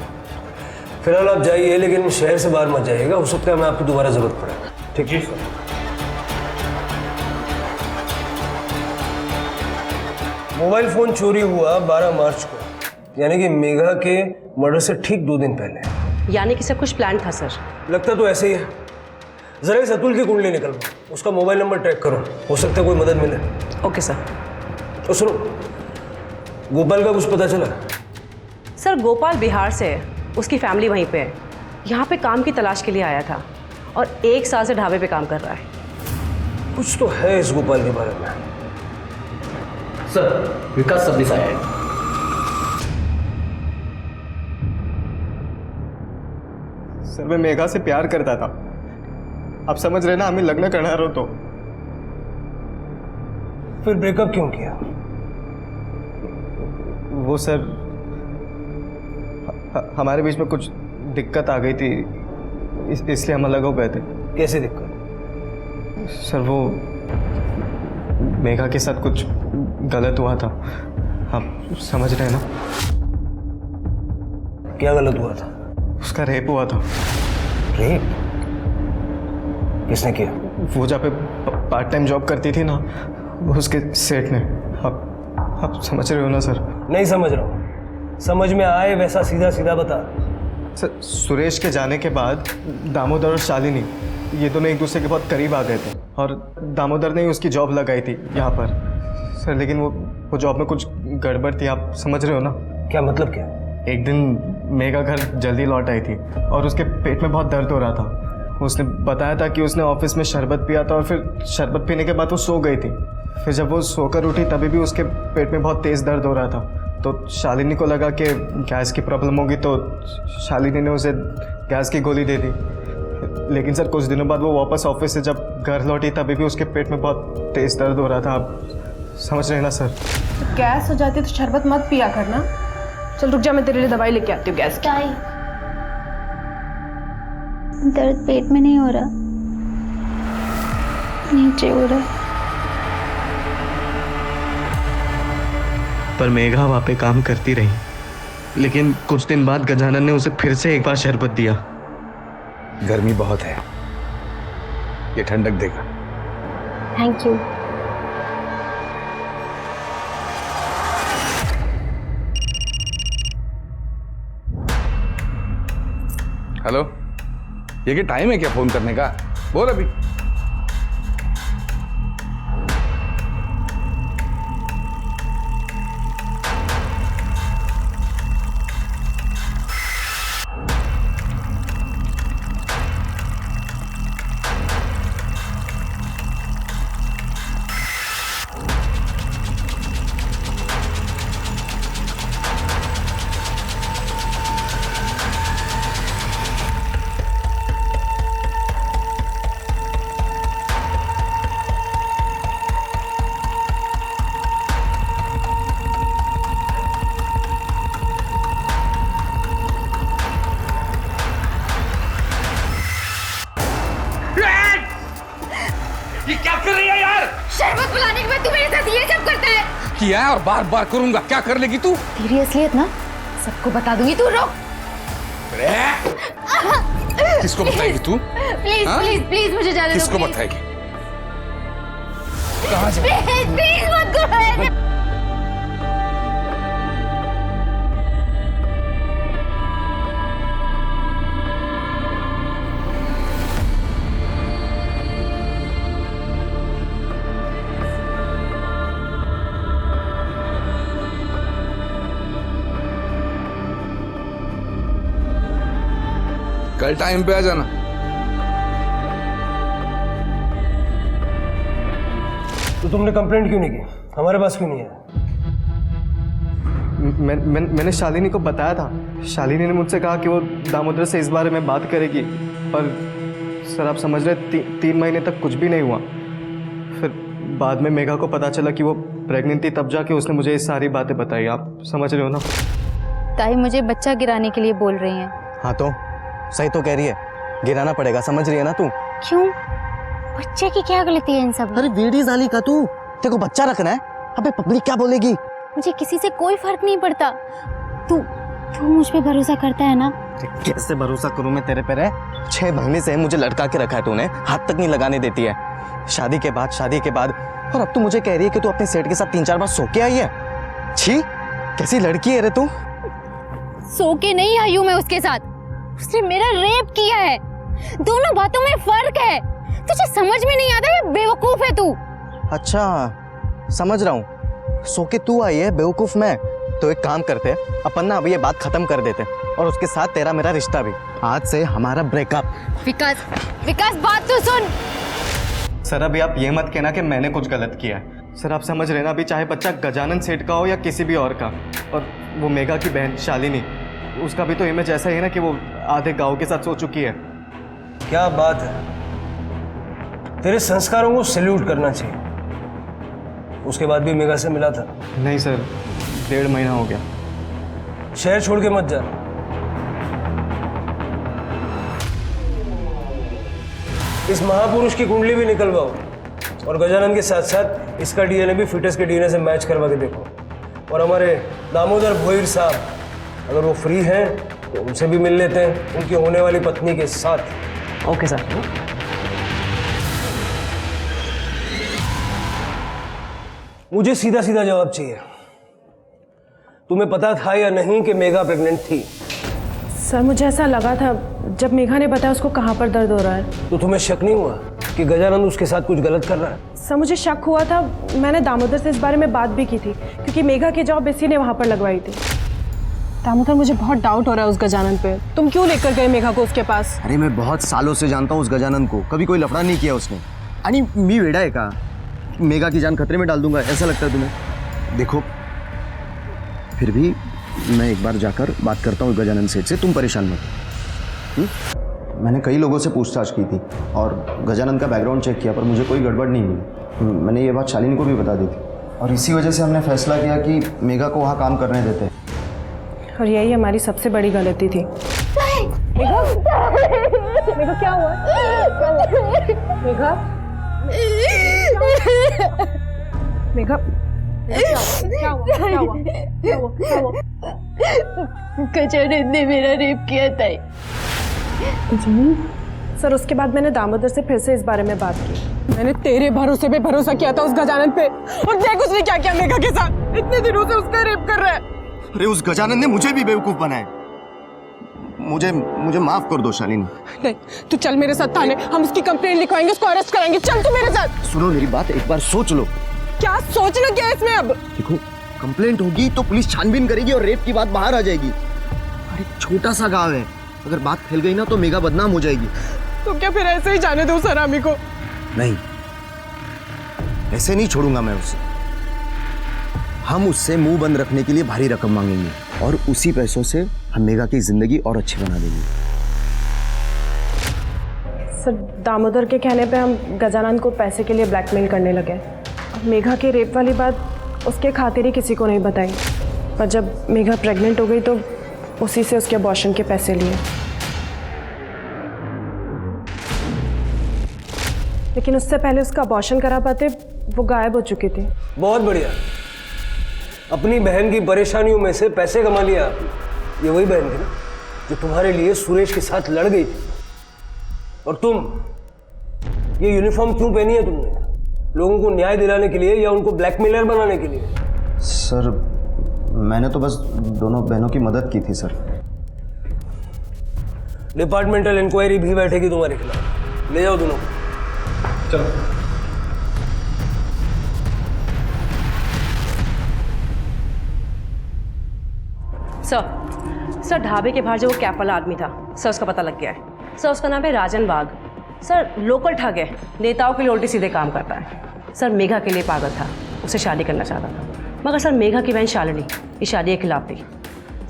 Speaker 8: फिलहाल आप जाइए, लेकिन शहर से बाहर मत जाइएगा, हो सकता है हमें आपकी दोबारा जरूरत पड़े। ठीक है सर। मोबाइल फोन चोरी हुआ 12 मार्च को, यानी कि मेघा के मर्डर से ठीक 2 दिन पहले।
Speaker 11: यानी कि सब कुछ प्लान था सर?
Speaker 8: लगता तो ऐसे ही है। जरा इस अतुल की कुंडली निकलवाओ, उसका मोबाइल नंबर ट्रैक करो, हो सकता है कोई मदद मिले।
Speaker 11: Okay sir.
Speaker 8: तो सुनो, गोपाल का कुछ पता चला?
Speaker 11: सर गोपाल बिहार से है, उसकी फैमिली वहीं पे है, यहाँ पे काम की तलाश के लिए आया था और 1 साल से ढाबे पे काम कर रहा है।
Speaker 8: कुछ तो है इस गोपाल के बारे में।
Speaker 3: सर विकास सबनिस आया है।
Speaker 14: सर मैं मेघा से प्यार करता था, आप समझ रहे ना, हमें लग्न करना रहो तो।
Speaker 8: फिर ब्रेकअप क्यों किया?
Speaker 16: वो सर हमारे बीच में कुछ दिक्कत आ गई थी, इसलिए हम अलग हो गए थे।
Speaker 8: कैसे दिक्कत?
Speaker 16: सर वो मेघा के साथ कुछ गलत हुआ था, आप समझ रहे हैं ना?
Speaker 8: क्या गलत हुआ था?
Speaker 16: उसका रेप हुआ था।
Speaker 8: रेप? किसने किया?
Speaker 16: वो जहाँ पे पार्ट टाइम जॉब करती थी ना, उसके सेठ ने। आप समझ रहे हो ना सर?
Speaker 8: नहीं समझ रहा हूँ। समझ में आए वैसा सीधा सीधा बता।
Speaker 16: सर सुरेश के जाने के बाद दामोदर और शालिनी ये दोनों एक दूसरे के बहुत करीब आ गए थे, और दामोदर ने ही उसकी जॉब लगाई थी यहाँ पर सर। लेकिन वो जॉब में कुछ गड़बड़ थी, आप समझ रहे हो ना?
Speaker 8: क्या मतलब क्या?
Speaker 16: एक दिन मेघा घर जल्दी लौट आई थी और उसके पेट में बहुत दर्द हो रहा था। उसने बताया था कि उसने ऑफिस में शरबत पिया था और फिर शरबत पीने के बाद वो सो गई थी। फिर जब वो सोकर उठी तभी भी उसके पेट में बहुत तेज़ दर्द हो रहा था। तो शालिनी को लगा कि गैस की प्रॉब्लम होगी, तो शालिनी ने उसे गैस की गोली दे दी। लेकिन सर कुछ दिनों बाद वो वापस ऑफिस से जब घर लौटी तभी भी उसके पेट में बहुत तेज़ दर्द हो रहा था। आप समझ रहे हैं ना सर?
Speaker 1: गैस हो जाती तो शरबत मत पिया करना। चल रुक जा, मैं तेरे लिए दवाई लेके आती हूँ गैस की।
Speaker 2: दर्द पेट में नहीं हो रहा, नीचे हो रहा।
Speaker 16: पर मेघा वहाँ पे काम करती रही, लेकिन कुछ दिन बाद गजानन ने उसे फिर से एक बार शरबत दिया।
Speaker 17: गर्मी बहुत है, ये ठंडक देगा।
Speaker 2: Thank you.
Speaker 17: हेलो, ये क्या टाइम है क्या फोन करने का? बोल अभी।
Speaker 18: ये क्या कर रही है यार?
Speaker 2: शरबत पिलाने के बाद तू मेरे साथ ये सब करता है?
Speaker 17: किया है और बार बार करूंगा, क्या कर लेगी तू?
Speaker 2: तेरी असलियत ना सबको बता दूंगी, तू रुक।
Speaker 17: किसको बताएगी तू?
Speaker 2: प्लीज
Speaker 17: हाँ?
Speaker 2: प्लीज प्लीज मुझे जाने दो।
Speaker 17: किसको
Speaker 2: प्लीज।
Speaker 17: बताएगी? कहाँ जा?
Speaker 2: प्लीज प्लीज मत करो।
Speaker 17: कल टाइम पे आ जाना।
Speaker 8: तो तुमने कंप्लेंट क्यों नहीं की? हमारे पास क्यों नहीं है?
Speaker 16: मैंने शालिनी को बताया था। शालिनी ने मुझसे कहा कि वो दामोदर से इस बारे में बात करेगी, पर सर आप समझ रहे 3 महीने तक कुछ भी नहीं हुआ। फिर बाद में मेघा को पता चला कि वो प्रेग्नेंट थी, तब जाके उसने मुझे ये सारी बातें बताई। आप समझ रहे हो ना?
Speaker 2: ताई मुझे बच्चा गिराने के लिए बोल रही हैं।
Speaker 4: हाँ तो सही तो कह रही है, गिराना पड़ेगा, समझ रही है ना तू?
Speaker 2: क्यों? बच्चे की क्या गलती है इन सब?
Speaker 4: अरे वेडी जाली का तू, तेरे को बच्चा रखना है। अबे पब्लिक क्या बोलेगी?
Speaker 2: मुझे किसी से कोई फर्क नहीं पड़ता। तू मुझ पे भरोसा करता है ना?
Speaker 4: कैसे भरोसा करूं मैं तेरे पे? रे 6 महीने से मुझे लटका के रखा है तूने, हाथ तक नहीं लगाने देती है। शादी के बाद और अब तू मुझे कह रही है कि तू अपने सेठ के साथ 3-4 बार सो के आई है। छी, कैसी लड़की है रे तू?
Speaker 2: सो के नहीं आई हूं मैं उसके साथ, उसने मेरा रेप किया है। दोनों बातों में फर्क है, तुझे समझ में नहीं आता? ये बेवकूफ है तू।
Speaker 4: अच्छा समझ रहा हूँ, सो के तू आई है, बेवकूफ मैं। तो एक काम करते, अपन ना अभी ये बात खत्म कर देते और उसके साथ तेरा मेरा रिश्ता भी। आज से हमारा ब्रेकअप।
Speaker 2: विकास बात तो सुन।
Speaker 16: सर अभी आप ये मत कहना कि मैंने कुछ गलत किया है। सर आप समझ रहे ना, अभी चाहे बच्चा गजानन सेठ का हो या किसी भी और का, और वो मेघा की बहन शालिनी, उसका भी तो इमेज ऐसा ही है ना कि वो आधे गांव के साथ सो चुकी है।
Speaker 8: क्या बात है, तेरे संस्कारों को सैल्यूट करना चाहिए। उसके बाद भी मेघा से मिला था?
Speaker 16: नहीं सर, 1.5 महीना हो गया।
Speaker 8: शहर छोड़ के मत जा। इस महापुरुष की कुंडली भी निकलवाओ और गजानन के साथ साथ इसका डीएनए भी फिटस के डीएनए से मैच करवा के देखो। और हमारे दामोदर भोईर साहब अगर वो फ्री हैं तो उनसे भी मिल लेते हैं, उनकी होने वाली पत्नी के साथ।
Speaker 11: Okay sir.
Speaker 8: मुझे सीधा सीधा जवाब चाहिए। तुम्हें पता था या नहीं कि मेघा प्रेग्नेंट थी?
Speaker 1: सर मुझे ऐसा लगा था जब मेघा ने बताया उसको कहाँ पर दर्द हो रहा है।
Speaker 8: तो तुम्हें शक नहीं हुआ कि गजानंद उसके साथ कुछ गलत कर रहा है?
Speaker 1: सर मुझे शक हुआ था, मैंने दामोदर से इस बारे में बात भी की थी क्योंकि मेघा की जॉब इसी ने वहाँ पर लगवाई थी। दामोदर मुझे बहुत डाउट हो रहा है उस गजानंद पे। तुम क्यों लेकर गए मेघा को उसके पास?
Speaker 6: अरे मैं बहुत सालों से जानता हूँ उस गजानंद को, कभी कोई लफड़ा नहीं किया उसने। आणि मी वेडा है का? मेघा की जान खतरे में डाल दूंगा ऐसा लगता है तुम्हें? देखो फिर भी मैं एक बार जाकर बात करता हूँ गजानंद सेठ से, तुम परेशान मत। मैंने कई लोगों से पूछताछ की थी और गजानंद का बैकग्राउंड चेक किया पर मुझे कोई गड़बड़ नहीं मिली। मैंने ये बात शालिनी को भी बता दी थी और इसी वजह से हमने फैसला किया कि मेघा को वहाँ काम करने देते हैं।
Speaker 1: और यही हमारी सबसे बड़ी गलती थी। मेघा, मेघा क्या हुआ? मेघा, मेघा, क्या हुआ? क्या हुआ? क्या हुआ? क्या हुआ?
Speaker 2: गजानंद ने मेरा रेप किया था।
Speaker 1: सर उसके बाद मैंने दामोदर से फिर से इस बारे में बात की। मैंने तेरे भरोसे पे भरोसा किया था उस गजानंद पे, और देख उसने क्या किया मेघा के साथ। इतने दिनों से उसका रेप कर रहा है।
Speaker 6: अरे उस गजानंद ने मुझे भी बेवकूफ बनाया। मुझे माफ कर दो शालिनी।
Speaker 1: नहीं, तू चल मेरे साथ थाने, हम उसकी कंप्लेंट लिखवाएंगे, उसको अरेस्ट कराएंगे। चल तू मेरे साथ।
Speaker 6: सुनो मेरी बात, एक बार सोच लो।
Speaker 1: क्या सोचना क्या है इसमें अब?
Speaker 6: देखो कंप्लेंट होगी तो पुलिस छानबीन करेगी और रेप की बात बाहर आ जाएगी। अरे छोटा सा गांव है, अगर बात फैल गई ना तो मेघा बदनाम हो जाएगी।
Speaker 1: तो क्या फिर ऐसे ही जाने दो उस हरामी को?
Speaker 6: नहीं, ऐसे नहीं छोड़ूंगा मैं उसे। हम उससे मुंह बंद रखने के लिए भारी रकम मांगेंगे और उसी पैसों से हम मेघा की जिंदगी और अच्छी बना देंगे।
Speaker 1: सर दामोदर के कहने पे हम गजानंद को पैसे के लिए ब्लैकमेल करने लगे। अब मेघा के रेप वाली बात उसके खातिर ही किसी को नहीं बताई, पर जब मेघा प्रेग्नेंट हो गई तो उसी से उसके अबॉर्शन के पैसे लिए। लेकिन उससे पहले उसका अबॉर्शन करा पाते वो गायब हो चुकी थी।
Speaker 8: बहुत बढ़िया, अपनी बहन की परेशानियों में से पैसे कमा लिया आपने। ये वही बहन थी ना जो तुम्हारे लिए सुरेश के साथ लड़ गई थी। और तुम ये यूनिफॉर्म क्यों पहनी है तुमने? लोगों को न्याय दिलाने के लिए या उनको ब्लैकमेलर बनाने के लिए?
Speaker 6: सर मैंने तो बस दोनों बहनों की मदद की थी सर।
Speaker 8: डिपार्टमेंटल इंक्वायरी भी बैठेगी तुम्हारे खिलाफ। ले जाओ दोनों को। चलो।
Speaker 11: सर ढाबे के बाहर जो वो कैप वाला आदमी था, सर उसका पता लग गया है। सर उसका नाम है राजन वाघ। सर लोकल ठग है, नेताओं के लिए उल्टे सीधे काम करता है। सर मेघा के लिए पागल था, उसे शादी करना चाहता था, मगर सर मेघा की बहन शालिनी इस शादी के खिलाफ थी।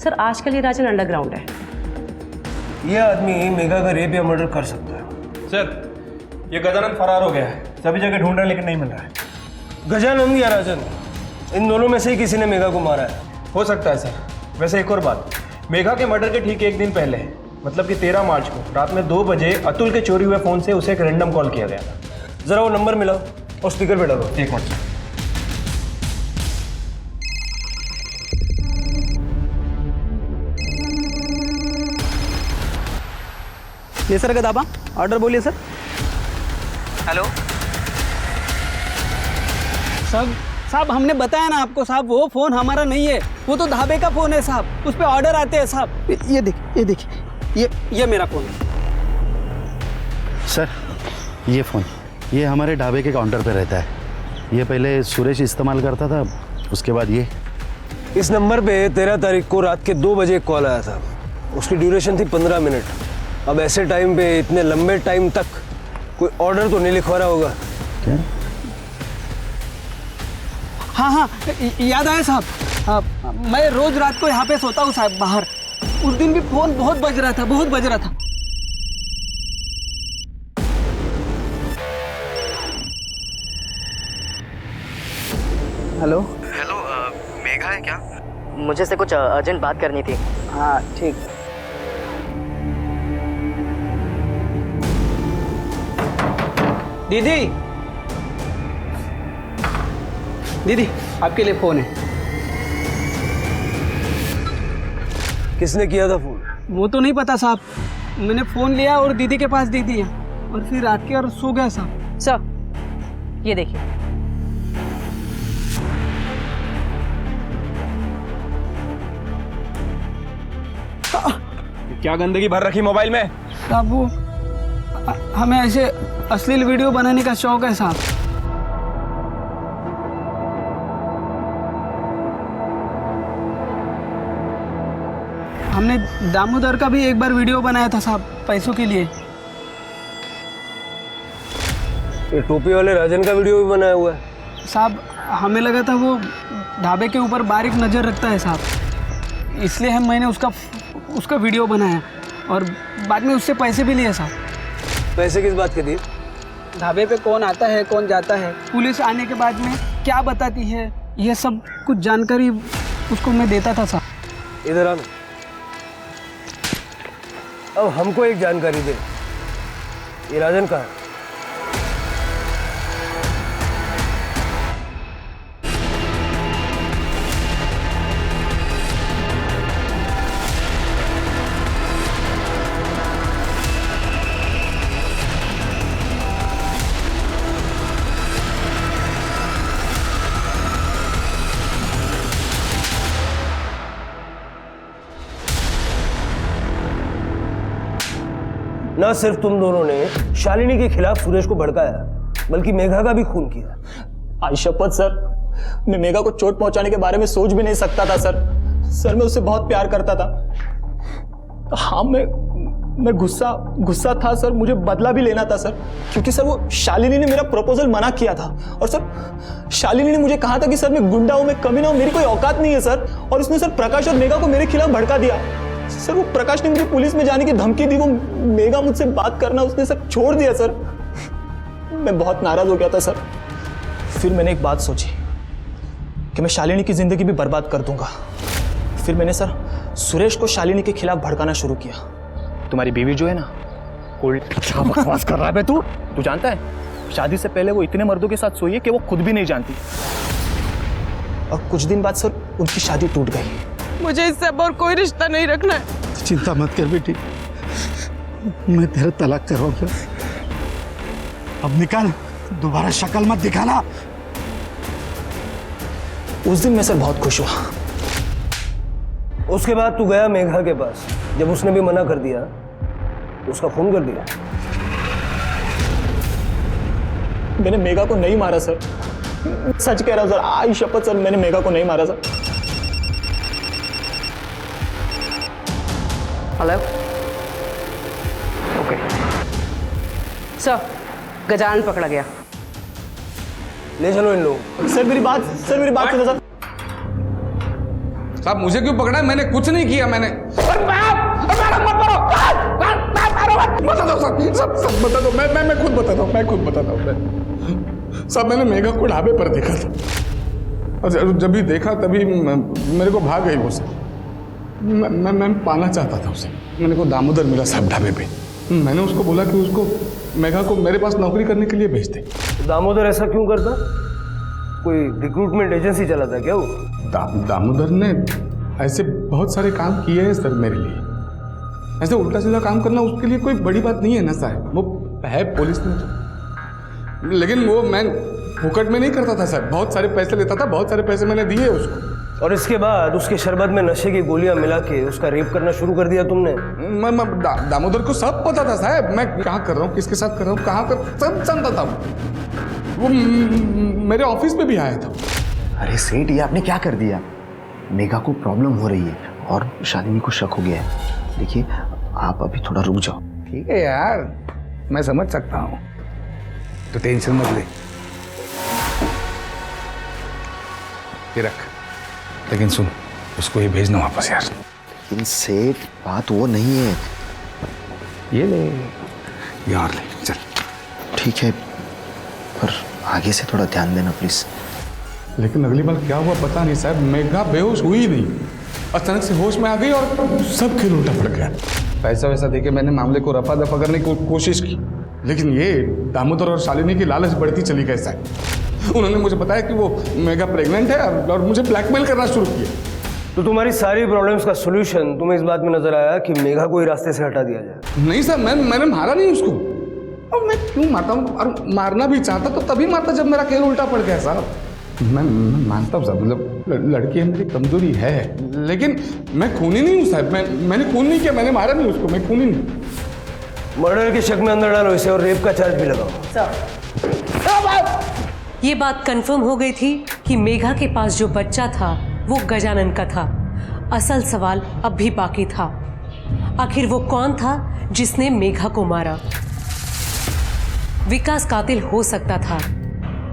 Speaker 11: सर आजकल ये राजन अंडरग्राउंड है।
Speaker 8: ये आदमी मेघा का रेप या मर्डर कर सकता है।
Speaker 10: सर ये गजानंद फरार हो गया है, सभी जगह ढूंढ रहे हैं लेकिन नहीं मिल रहा है।
Speaker 8: गजानंद या राजन, इन दोनों में से ही किसी ने मेघा को मारा है।
Speaker 10: हो सकता है सर। वैसे एक और बात, मेघा के मर्डर के ठीक एक दिन पहले, मतलब कि 13 मार्च को रात में 2 बजे अतुल के चोरी हुए फ़ोन से उसे एक रैंडम कॉल किया गया था।
Speaker 8: जरा वो नंबर मिलाओ और स्पीकर पे डालो।
Speaker 10: एक मिनट।
Speaker 12: ये सर गदाबा ऑर्डर बोलिए सर। हेलो साहब हमने बताया ना आपको साहब, वो फ़ोन हमारा नहीं है, वो तो ढाबे का फ़ोन है साहब, उस पर ऑर्डर आते हैं साहब। ये देखिए ये मेरा फ़ोन है
Speaker 9: सर। ये फ़ोन ये हमारे ढाबे के काउंटर पे रहता है। ये पहले सुरेश इस्तेमाल करता था, उसके बाद ये।
Speaker 8: इस नंबर पे 13 तारीख को रात के 2 बजे एक कॉल आया था। उसकी ड्यूरेशन थी 15 मिनट। अब ऐसे टाइम पे इतने लंबे टाइम तक कोई ऑर्डर तो नहीं लिखवा रहा होगा क्या?
Speaker 12: हाँ याद आया साहब, मैं रोज रात को यहाँ पे सोता हूँ साहब बाहर। उस दिन भी फ़ोन बहुत बज रहा था।
Speaker 6: हेलो मेघा है क्या?
Speaker 18: मुझे से कुछ अर्जेंट बात करनी थी।
Speaker 4: हाँ ठीक।
Speaker 19: दीदी दीदी आपके लिए फोन है।
Speaker 8: किसने किया था फोन?
Speaker 19: वो तो नहीं पता साहब, मैंने फोन लिया और दीदी के पास दे दिया और फिर रात के और सो गया साहब।
Speaker 11: सर ये देखिए,
Speaker 10: क्या गंदगी भर रखी मोबाइल में?
Speaker 19: साहब वो हमें ऐसे अश्लील वीडियो बनाने का शौक है साहब। हमने दामोदर का भी एक बार वीडियो बनाया था साहब, पैसों के लिए।
Speaker 8: ये टोपी वाले राजन का वीडियो भी बनाया हुआ है
Speaker 19: साहब। हमें लगा था वो ढाबे के ऊपर बारीक नज़र रखता है साहब, इसलिए मैंने उसका वीडियो बनाया और बाद में उससे पैसे भी लिए साहब।
Speaker 8: पैसे किस बात के दिए?
Speaker 19: ढाबे पे कौन आता है कौन जाता है, पुलिस आने के बाद में क्या बताती है, यह सब कुछ जानकारी उसको मैं देता था साहब।
Speaker 8: इधर आना। अब हमको एक जानकारी दे, ये राजन कहाँ है? ना सिर्फ तुम दोनों ने शालिनी के खिलाफ सुरेश को भड़काया, बल्कि मेघा का भी खून किया।
Speaker 12: आज शपथ सर, मैं मेघा को चोट पहुंचाने के बारे में सोच भी नहीं सकता था सर। सर मैं उससे बहुत प्यार करता था। हाँ मैं गुस्सा था सर, मुझे बदला भी लेना था सर, क्योंकि सर वो शालिनी ने मेरा प्रपोजल मना किया था। और सर शालिनी ने मुझे कहा था कि सर मैं गुंडा हूं, मैं कमीना हूं, मेरी कोई औकात नहीं है सर। और उसने सर प्रकाश और मेघा को मेरे खिलाफ भड़का दिया। सर वो प्रकाश ने मुझे पुलिस में जाने की धमकी दी, वो मेघा मुझसे बात करना उसने सर छोड़ दिया सर। मैं बहुत नाराज हो गया था सर। फिर मैंने एक बात सोची कि मैं शालिनी की जिंदगी भी बर्बाद कर दूंगा। फिर मैंने सर सुरेश को शालिनी के खिलाफ भड़काना शुरू किया। तुम्हारी बीवी जो है ना, क्या बकवास कर रहा है तू? तू जानता है शादी से पहले वो इतने मर्दों के साथ सोई है कि वो खुद भी नहीं जानती। और कुछ दिन बाद सर उनकी शादी टूट गई।
Speaker 19: मुझे इससे अब और कोई रिश्ता नहीं रखना है।
Speaker 9: चिंता मत कर बेटी, मैं तेरा तलाक करवाऊंगा। अब निकल, दोबारा शक्ल मत दिखाना।
Speaker 12: उस दिन मैं सर बहुत खुश हुआ।
Speaker 8: उसके बाद तू गया मेघा के पास, जब उसने भी मना कर दिया तो उसका खून कर दिया।
Speaker 12: मैंने मेघा को नहीं मारा सर, सच कह रहा हूं सर, आई शपथ सर, मैंने मेघा को नहीं मारा sir.
Speaker 11: Hello, okay sir, Gajanan पकड़ा गया।
Speaker 8: ले चलो इन लोगों।
Speaker 12: सर मेरी बात सुनो सर।
Speaker 17: साहब मुझे क्यों पकड़ा है? मैंने कुछ नहीं किया। मैंने बता दो सब बता दो। मैं खुद बताता हूँ। सब मैंने मेघा को ढाबे पर देखा था और जब भी देखा तभी मेरे को भाग गई वो सब। मैं पाना चाहता था उसे। मैंने को दामोदर मिला साहब ढाबे पे। मैंने उसको बोला कि उसको मेघा को मेरे पास नौकरी करने के लिए भेज दे।
Speaker 8: दामोदर ऐसा क्यों करता? कोई रिक्रूटमेंट एजेंसी चलाता क्या वो?
Speaker 17: दामोदर ने ऐसे बहुत सारे काम किए हैं सर मेरे लिए। ऐसे उल्टा सीधा काम करना उसके लिए कोई बड़ी बात नहीं है ना साहब। वो है पुलिस में, लेकिन वो मैं फुकट में नहीं करता था सर। बहुत सारे पैसे लेता था, बहुत सारे पैसे मैंने दिए उसको।
Speaker 8: और इसके बाद उसके शरबत में नशे की गोलियां मिला के उसका रेप करना शुरू कर दिया तुमने?
Speaker 17: दामोदर को सब पता था साहब, मैं कहाँ कर रहा हूँ, किसके साथ कर रहा हूँ, कहाँ कर, सब जानता था वो। मेरे ऑफिस में भी आया था।
Speaker 6: अरे सेठ, ये आपने क्या कर दिया? मेघा को प्रॉब्लम हो रही है और शालिनी को शक हो गया है। देखिए आप अभी थोड़ा रुक जाओ।
Speaker 17: ठीक है यार, मैं समझ सकता हूँ, तो टेंशन मत ले। ये रख, लेकिन सुन, उसको ये भेजना वापस यार।
Speaker 6: लेकिन सेठ बात वो नहीं है।
Speaker 17: ये ले, यार ले, चल।
Speaker 6: ठीक है, पर आगे से थोड़ा ध्यान देना प्लीज।
Speaker 17: लेकिन अगली बार क्या हुआ पता नहीं साहब, मेघा बेहोश हुई नहीं। अचानक से होश में आ गई और सब खेल उल्टा पड़ गया। पैसा वैसा देके मैंने मामले को रफा दफा करने की कोशिश की, लेकिन ये दामोदर और शालिनी की लालच बढ़ती चली गई साहब। उन्होंने मुझे बताया कि वो मेगा प्रेग्नेंट है और मुझे ब्लैकमेल करना शुरू किया।
Speaker 8: तो तुम्हारी सारी प्रॉब्लम्स का सोल्यूशन तुम्हें इस बात में नजर आया कि मेघा को ही रास्ते से हटा दिया जाए?
Speaker 17: नहीं सर, मैंने मारा नहीं उसको। और मैं क्यों मारता हूँ? और मारना भी चाहता तो तभी मारता जब मेरा खेल उल्टा पड़ गया साहब। मैं मानता हूँ साहब, मतलब लड़की है, मेरी कमजोरी है, लेकिन मैं खूनी नहीं हूँ साहब। मैंने खून नहीं किया, मैंने मारा नहीं उसको, मैं खूनी नहीं।
Speaker 8: मर्डर के शक में अंदर डालो इसे और रेप का चार्ज भी लगाओ।
Speaker 7: ये बात कंफर्म हो गई थी कि मेघा के पास जो बच्चा था वो गजानन का था। असल सवाल अब भी बाकी था, आखिर वो कौन था जिसने मेघा को मारा? विकास कातिल हो सकता था,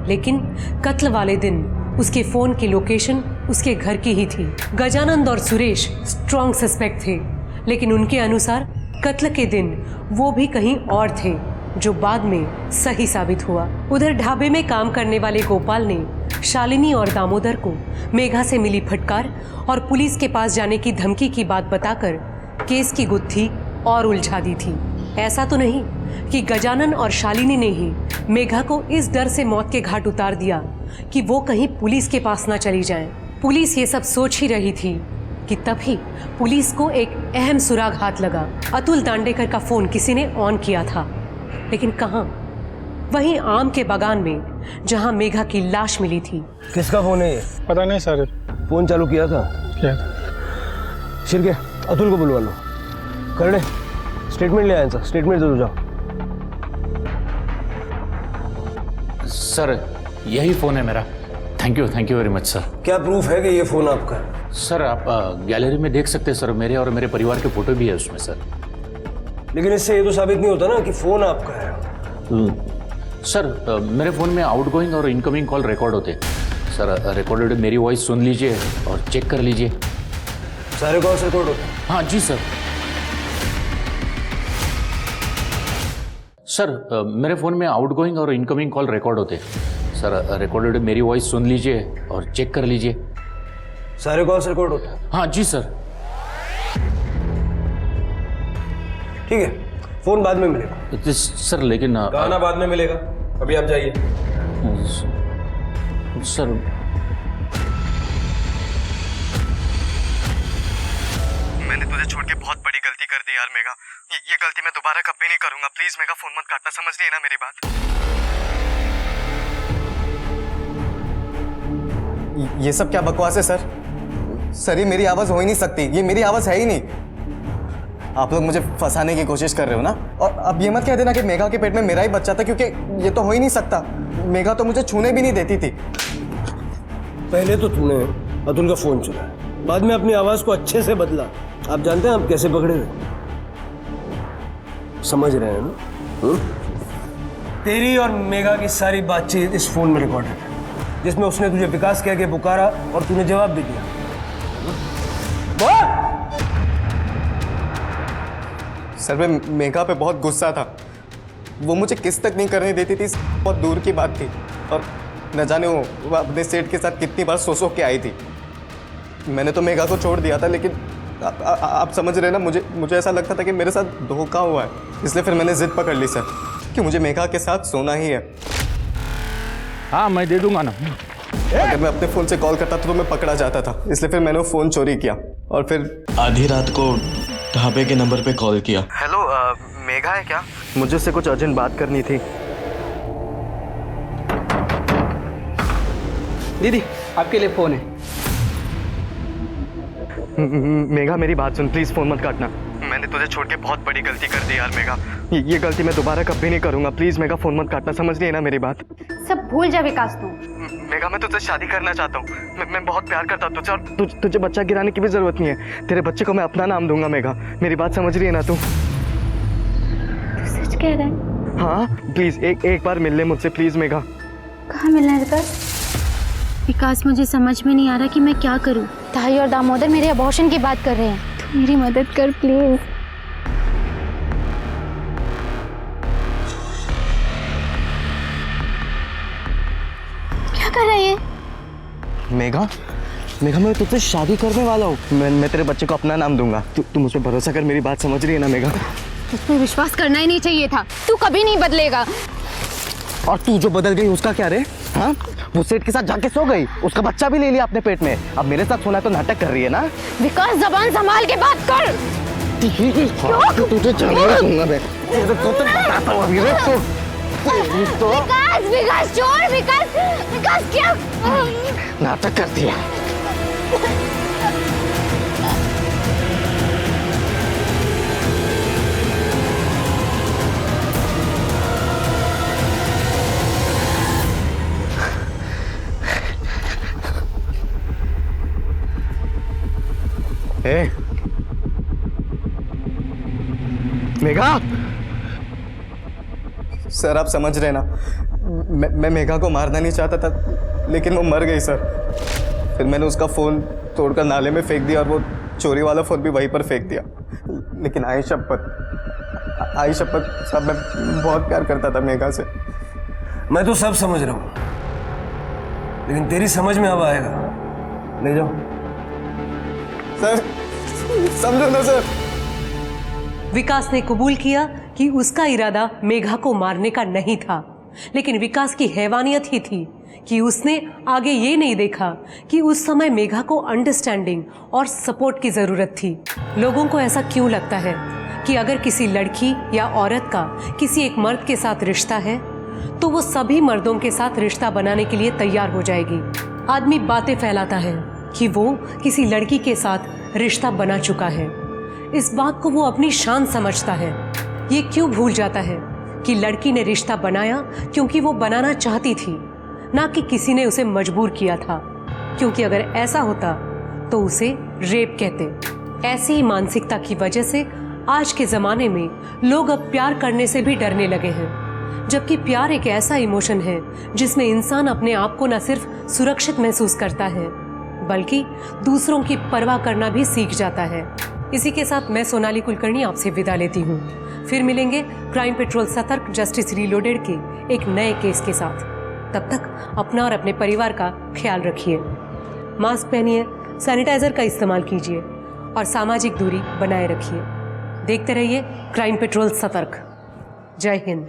Speaker 7: लेकिन कत्ल वाले दिन उसके फोन की लोकेशन उसके घर की ही थी। गजानंद और सुरेश स्ट्रॉन्ग सस्पेक्ट थे, लेकिन उनके अनुसार कत्ल के दिन वो भी कहीं और थे, जो बाद में सही साबित हुआ। उधर ढाबे में काम करने वाले गोपाल ने शालिनी और दामोदर को मेघा से मिली फटकार और पुलिस के पास जाने की धमकी की बात बताकर केस की गुत्थी और उलझा दी थी। ऐसा तो नहीं कि गजानन और शालिनी ने ही मेघा को इस डर से मौत के घाट उतार दिया कि वो कहीं पुलिस के पास ना चली जाएं। पुलिस ये सब सोच ही रही थी कि तभी पुलिस को एक अहम सुराग हाथ लगा। अतुल दांडेकर का फोन किसी ने ऑन किया था, लेकिन कहाँ? वहीं आम के बागान में जहां मेघा की लाश मिली थी।
Speaker 8: किसका फोन है ये?
Speaker 16: पता नहीं सर।
Speaker 8: फोन चालू किया था
Speaker 16: क्या?
Speaker 8: शिरके, अतुल को बुलवा लो। कर ले, स्टेटमेंट ले आए सर, स्टेटमेंट दे दो जाओ।
Speaker 15: सर यही फ़ोन है मेरा। Thank you very much sir.
Speaker 8: क्या प्रूफ है कि ये फ़ोन आपका है?
Speaker 15: सर आप गैलरी में देख सकते हैं सर, मेरे और मेरे परिवार के फ़ोटो भी है उसमें सर।
Speaker 8: लेकिन इससे ये तो साबित नहीं होता ना कि फ़ोन आपका है।
Speaker 15: सर मेरे फ़ोन में आउटगोइंग और इनकमिंग कॉल रिकॉर्ड होते हैं सर। रिकॉर्डेड मेरी वॉइस सुन लीजिए और चेक कर लीजिए।
Speaker 8: सारे कॉल्स रिकॉर्ड होते हैं?
Speaker 15: हाँ जी सर। सर मेरे फ़ोन में आउटगोइंग और इनकमिंग कॉल रिकॉर्ड होते हैं सर। रिकॉर्डेड मेरी वॉइस सुन लीजिए और चेक कर लीजिए।
Speaker 8: सारे कॉल्स रिकॉर्ड होते हैं?
Speaker 15: हाँ जी सर।
Speaker 8: ठीक है, फोन बाद में मिलेगा।
Speaker 15: सर लेकिन
Speaker 10: गाना बाद में मिलेगा, अभी आप जाइए।
Speaker 15: सर
Speaker 16: मैंने तुझे छोड़ के बहुत बड़ी गलती कर दी यार मेघा। ये गलती मैं दोबारा कभी नहीं करूंगा। प्लीज मेघा फोन मत काटना, समझ रही है ना मेरी बात? ये सब क्या बकवास है सर? सर ये मेरी आवाज हो ही नहीं सकती, ये मेरी आवाज है ही नहीं। आप लोग मुझे फंसाने की कोशिश कर रहे हो ना। और अब ये मत कह देना कि मेघा के पेट में मेरा ही बच्चा था, क्योंकि ये तो हो ही नहीं सकता। मेघा तो मुझे छूने भी नहीं देती थी।
Speaker 8: पहले तो तूने अतुल का फोन चुराया, बाद में अपनी आवाज को अच्छे से बदला। आप जानते हैं आप कैसे पकड़े थे? समझ रहे हैं ना? तेरी और मेघा की सारी बातचीत इस फोन में रिकॉर्ड है, जिसमें उसने तुझे विकास कह के पुकारा और तूने जवाब भी दिया।
Speaker 16: सर मैं मेघा पे बहुत गुस्सा था। वो मुझे किस तक नहीं करने देती थी, बहुत दूर की बात थी। और न जाने वो अपने सेठ के साथ कितनी बार सो के आई थी। मैंने तो मेघा को छोड़ दिया था, लेकिन आप समझ रहे ना, मुझे ऐसा लगता था कि मेरे साथ धोखा हुआ है। इसलिए फिर मैंने जिद पकड़ ली सर कि मुझे मेघा के साथ सोना ही है।
Speaker 15: हाँ मैं दे दूंगा ना।
Speaker 16: अगर मैं अपने फ़ोन से कॉल करता तो मैं पकड़ा जाता था, इसलिए फिर मैंने वो फ़ोन चोरी किया और फिर आधी रात को ढाबे के नंबर पे कॉल किया। हेलो मेघा है क्या? मुझे उससे कुछ अर्जेंट बात करनी थी।
Speaker 19: दीदी आपके लिए फ़ोन है।
Speaker 16: मेघा मेरी बात सुन, प्लीज़ फ़ोन मत काटना। मैंने तुझे छोड़ के बहुत बड़ी गलती कर दी यार मेघा। ये गलती मैं दोबारा कभी नहीं करूँगा। प्लीज़ मेघा फ़ोन मत काटना, समझ रही है ना मेरी बात?
Speaker 2: सब भूल जा विकास तू।
Speaker 16: मेघा मैं तुझसे शादी करना चाहता हूँ। मैं बहुत प्यार करता हूँ तुझसे, और तुझे बच्चा गिराने की भी ज़रूरत नहीं है। तेरे बच्चे को मैं अपना नाम दूंगा मेघा। मेरी बात समझ रही है ना तू?
Speaker 2: सच कह रहा है?
Speaker 16: हाँ प्लीज़ एक बार मिल ले मुझसे प्लीज़ मेघा।
Speaker 2: कहाँ मिलना है विकास? विकास मुझे समझ में नहीं आ रहा कि मैं क्या करूं। ताई और दामोदर मेरे अबॉर्शन की बात कर रहे हैं, तू मेरी मदद कर प्लीज। क्या कर रहा है ये?
Speaker 16: मेघा
Speaker 12: मेघा मैं तुझसे शादी करने वाला हूँ। मैं तेरे बच्चे को अपना नाम दूंगा। तू मुझ पर भरोसा कर, मेरी बात समझ रही है ना मेघा?
Speaker 2: तुझ पे विश्वास करना ही नहीं चाहिए था। तू कभी नहीं बदलेगा।
Speaker 12: और तू जो बदल गई उसका क्या रे? हाँ, वो सेठ के साथ जाके सो गई, उसका बच्चा भी ले लिया अपने पेट में। अब मेरे साथ सोना तो नाटक कर रही है ना?
Speaker 2: विकास जबान संभाल के बात कर।
Speaker 12: तुझे जाने दूंगा मैं। तो बताता हूँ अभी रे तो।
Speaker 2: विकास छोड़। विकास क्या
Speaker 12: नाटक कर दिया। मेघा,
Speaker 16: सर आप समझ रहे ना, मैं मेघा को मारना नहीं चाहता था, लेकिन वो मर गई सर। फिर मैंने उसका फ़ोन तोड़कर नाले में फेंक दिया और वो चोरी वाला फ़ोन भी वहीं पर फेंक दिया। लेकिन आई शपथ साहब, मैं बहुत प्यार करता था मेघा से।
Speaker 8: मैं तो सब समझ रहा हूँ, लेकिन तेरी समझ में अब आएगा। ले जाओ
Speaker 16: सर, समझो ना सर।
Speaker 7: विकास ने कबूल किया कि उसका इरादा मेघा को मारने का नहीं था, लेकिन विकास की हैवानियत ही थी कि उसने आगे ये नहीं देखा कि उस समय मेघा को अंडरस्टैंडिंग और सपोर्ट की ज़रूरत थी। लोगों को ऐसा क्यों लगता है कि अगर किसी लड़की या औरत का किसी एक मर्द के साथ रिश्ता है तो वो सभी मर्दों के साथ रिश्ता बनाने के लिए तैयार हो जाएगी। आदमी बातें फैलाता है कि वो किसी लड़की के साथ रिश्ता बना चुका है। इस बात को वो अपनी शान समझता है। ये क्यों भूल जाता है कि लड़की ने रिश्ता बनाया क्योंकि वो बनाना चाहती थी, ना कि किसी ने उसे मजबूर किया था। क्योंकि अगर ऐसा होता तो उसे रेप कहते। ऐसी ही मानसिकता की वजह से आज के ज़माने में लोग अब प्यार करने से भी डरने लगे हैं, जबकि प्यार एक ऐसा इमोशन है जिसमें इंसान अपने आप को न सिर्फ सुरक्षित महसूस करता है बल्कि दूसरों की परवाह करना भी सीख जाता है। इसी के साथ मैं सोनाली कुलकर्णी आपसे विदा लेती हूँ। फिर मिलेंगे क्राइम पेट्रोल सतर्क जस्टिस रीलोडेड के एक नए केस के साथ। तब तक अपना और अपने परिवार का ख्याल रखिए, मास्क पहनिए, सैनिटाइजर का इस्तेमाल कीजिए और सामाजिक दूरी बनाए रखिए। देखते रहिए क्राइम पेट्रोल सतर्क। जय हिंद।